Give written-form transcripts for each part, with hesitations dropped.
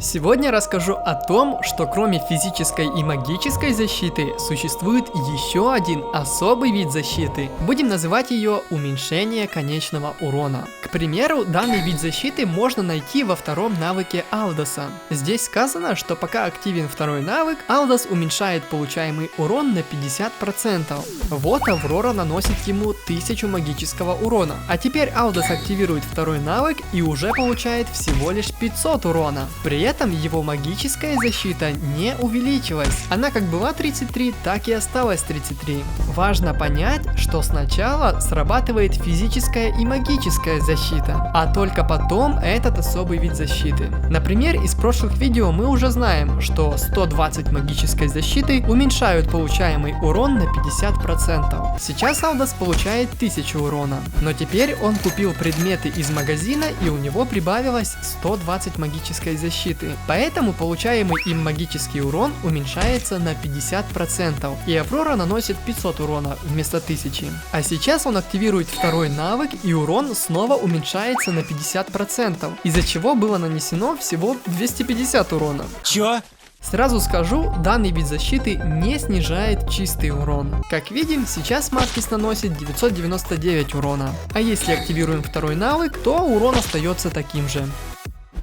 Сегодня расскажу о том, что кроме физической и магической защиты существует еще один особый вид защиты. Будем называть ее уменьшение конечного урона. К примеру, данный вид защиты можно найти во втором навыке Алдоса. Здесь сказано, что пока активен второй навык, Алдос уменьшает получаемый урон на 50%. Вот Аврора наносит ему 1000 магического урона. А теперь Алдос активирует второй навык и уже получает всего лишь 500 урона. При этом его магическая защита не увеличилась. Она как была 33, так и осталась 33. Важно понять, что сначала срабатывает физическая и магическая защита, а только потом этот особый вид защиты. Например, из прошлых видео мы уже знаем, что 120 магической защиты уменьшают получаемый урон на 50%. Сейчас Алдос получает 1000 урона, но теперь он купил предметы из магазина и у него прибавилось 120 магической защиты. Поэтому получаемый им магический урон уменьшается на 50%, и Аврора наносит 500 урона вместо 1000. А сейчас он активирует второй навык, и урон снова уменьшается на 50%, из-за чего было нанесено всего 250 урона. Чё? Сразу скажу, данный вид защиты не снижает чистый урон. Как видим, сейчас Маркис наносит 999 урона, а если активируем второй навык, то урон остается таким же.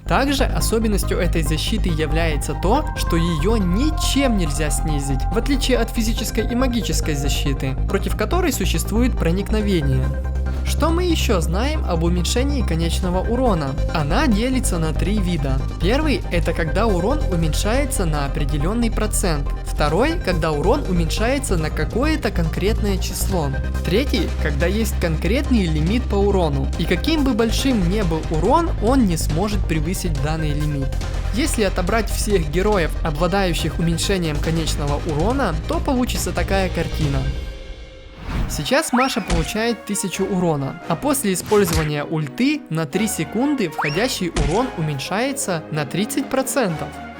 Также особенностью этой защиты является то, что ее ничем нельзя снизить, в отличие от физической и магической защиты, против которой существует проникновение. Что мы еще знаем об уменьшении конечного урона? Она делится на 3 вида. Первый – это когда урон уменьшается на определенный процент. Второй – когда урон уменьшается на какое-то конкретное число. Третий – когда есть конкретный лимит по урону. И каким бы большим ни был урон, он не сможет превысить данный лимит. Если отобрать всех героев, обладающих уменьшением конечного урона, то получится такая картина. Сейчас Маша получает 1000 урона, а после использования ульты на 3 секунды входящий урон уменьшается на 30%.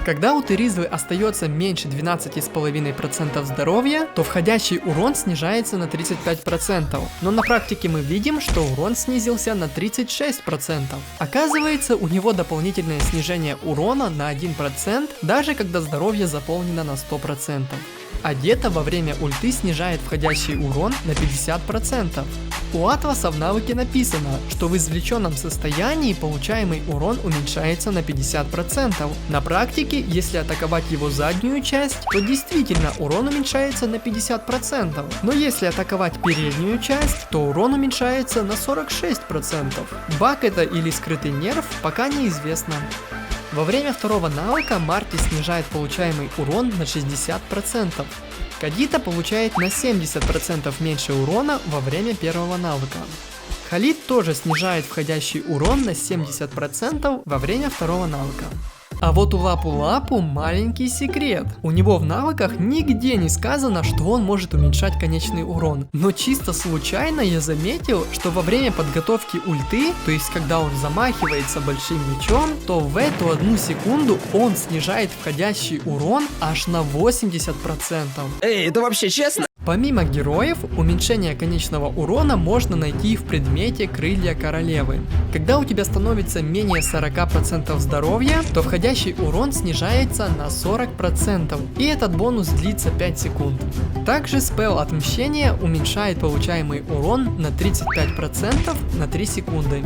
Когда у Теризвы остается меньше 12,5% здоровья, то входящий урон снижается на 35%, но на практике мы видим, что урон снизился на 36%. Оказывается, у него дополнительное снижение урона на 1%, даже когда здоровье заполнено на 100%. А Гетта во время ульты снижает входящий урон на 50%. У Атласа в навыке написано, что в извлеченном состоянии получаемый урон уменьшается на 50%. На практике, если атаковать его заднюю часть, то действительно урон уменьшается на 50%. Но если атаковать переднюю часть, то урон уменьшается на 46%. Баг это или скрытый нерв, пока неизвестно. Во время второго навыка Маркис снижает получаемый урон на 60%. Кадита получает на 70% меньше урона во время первого навыка. Халид тоже снижает входящий урон на 70% во время второго навыка. А вот у Лапу-Лапу маленький секрет. У него в навыках нигде не сказано, что он может уменьшать конечный урон. Но чисто случайно я заметил, что во время подготовки ульты, то есть когда он замахивается большим мечом, то в эту 1 секунду он снижает входящий урон аж на 80%. Эй, это вообще честно? Помимо героев, уменьшение конечного урона можно найти в предмете Крылья Королевы. Когда у тебя становится менее 40% здоровья, то входящий урон снижается на 40%, и этот бонус длится 5 секунд. Также спелл Отмщение уменьшает получаемый урон на 35% на 3 секунды.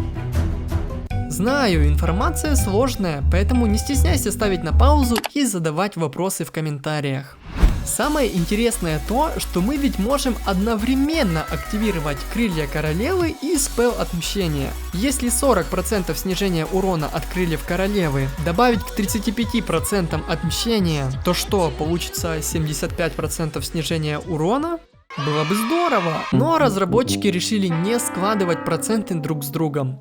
Знаю, информация сложная, поэтому не стесняйся ставить на паузу и задавать вопросы в комментариях. Самое интересное то, что мы ведь можем одновременно активировать Крылья Королевы и спелл Отмщения. Если 40% снижения урона от Крыльев Королевы добавить к 35% Отмщения, то что, получится 75% снижения урона? Было бы здорово, но разработчики решили не складывать проценты друг с другом.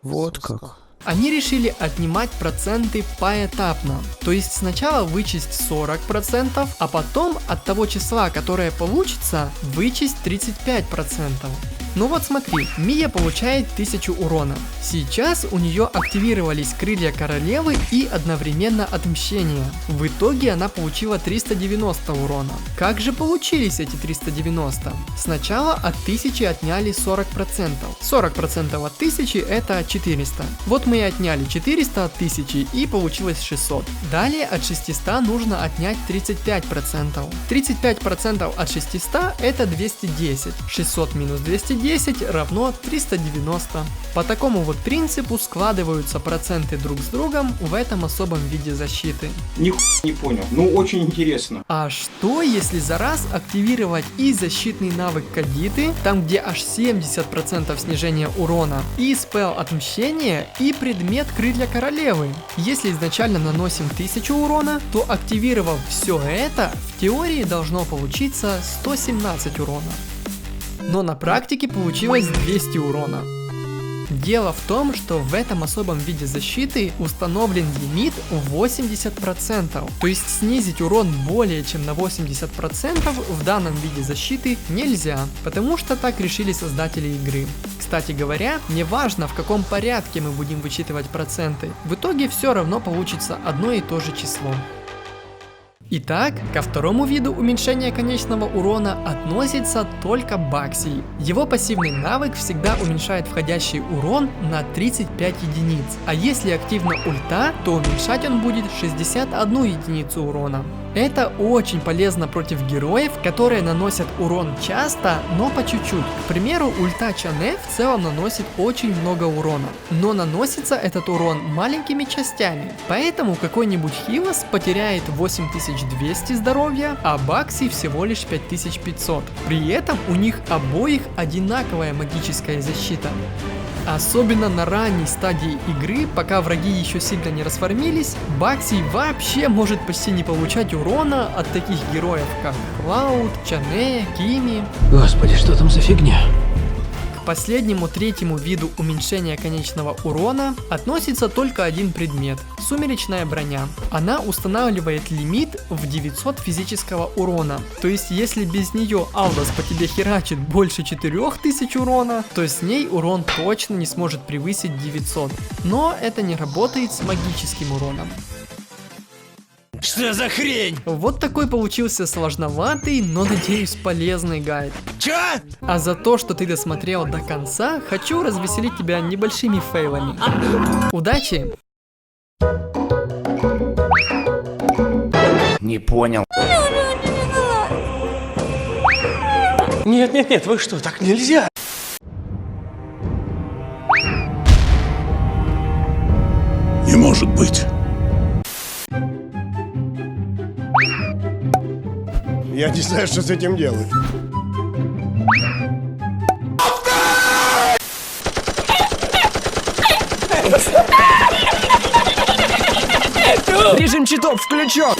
Вот как. Они решили отнимать проценты поэтапно, то есть сначала вычесть 40%, а потом от того числа, которое получится, вычесть 35%. Ну вот смотри, Мия получает 1000 урона. Сейчас у нее активировались крылья королевы и одновременно отмщение. В итоге она получила 390 урона. Как же получились эти 390? Сначала от 1000 отняли 40%. 40% от 1000 это 400. Вот мы и отняли 400 от 1000 и получилось 600. Далее от 600 нужно отнять 35%. 35% от 600 это 210. 600 минус 210 равно 390. По такому вот принципу складываются проценты друг с другом в этом особом виде защиты. Нихуя не понял, ну очень интересно. А что если за раз активировать и защитный навык Кадиты, там где аж 70% снижения урона, и спел отмщения, и предмет крылья королевы? Если изначально наносим 1000 урона, то активировав все это, в теории должно получиться 117 урона. Но на практике получилось 200 урона. Дело в том, что в этом особом виде защиты установлен лимит в 80%, то есть снизить урон более чем на 80% в данном виде защиты нельзя, потому что так решили создатели игры. Кстати говоря, не важно, в каком порядке мы будем вычитывать проценты, в итоге все равно получится одно и то же число. Итак, ко второму виду уменьшения конечного урона относится только Баксий. Его пассивный навык всегда уменьшает входящий урон на 35 единиц, а если активна ульта, то уменьшать он будет 61 единицу урона. Это очень полезно против героев, которые наносят урон часто, но по чуть-чуть. К примеру, ульта Чане в целом наносит очень много урона, но наносится этот урон маленькими частями, поэтому какой-нибудь Хилос потеряет 8200 здоровья, а Баксий всего лишь 5500. При этом у них обоих одинаковая магическая защита. Особенно на ранней стадии игры, пока враги еще сильно не расформились, Баксий вообще может почти не получать урона от таких героев, как Клауд, Чане, Кими. Господи, что там за фигня? К последнему третьему виду уменьшения конечного урона относится только один предмет – сумеречная броня. Она устанавливает лимит в 900 физического урона, то есть если без нее Алдас по тебе херачит больше 4000 урона, то с ней урон точно не сможет превысить 900. Но это не работает с магическим уроном. Что за хрень? Вот такой получился сложноватый, но надеюсь полезный гайд. Чё? А за то, что ты досмотрел до конца, хочу развеселить тебя небольшими фейлами. Удачи! Не понял. Нет, вы что, так нельзя? Не может быть. Я не знаю, что с этим делать. Режим читов включен.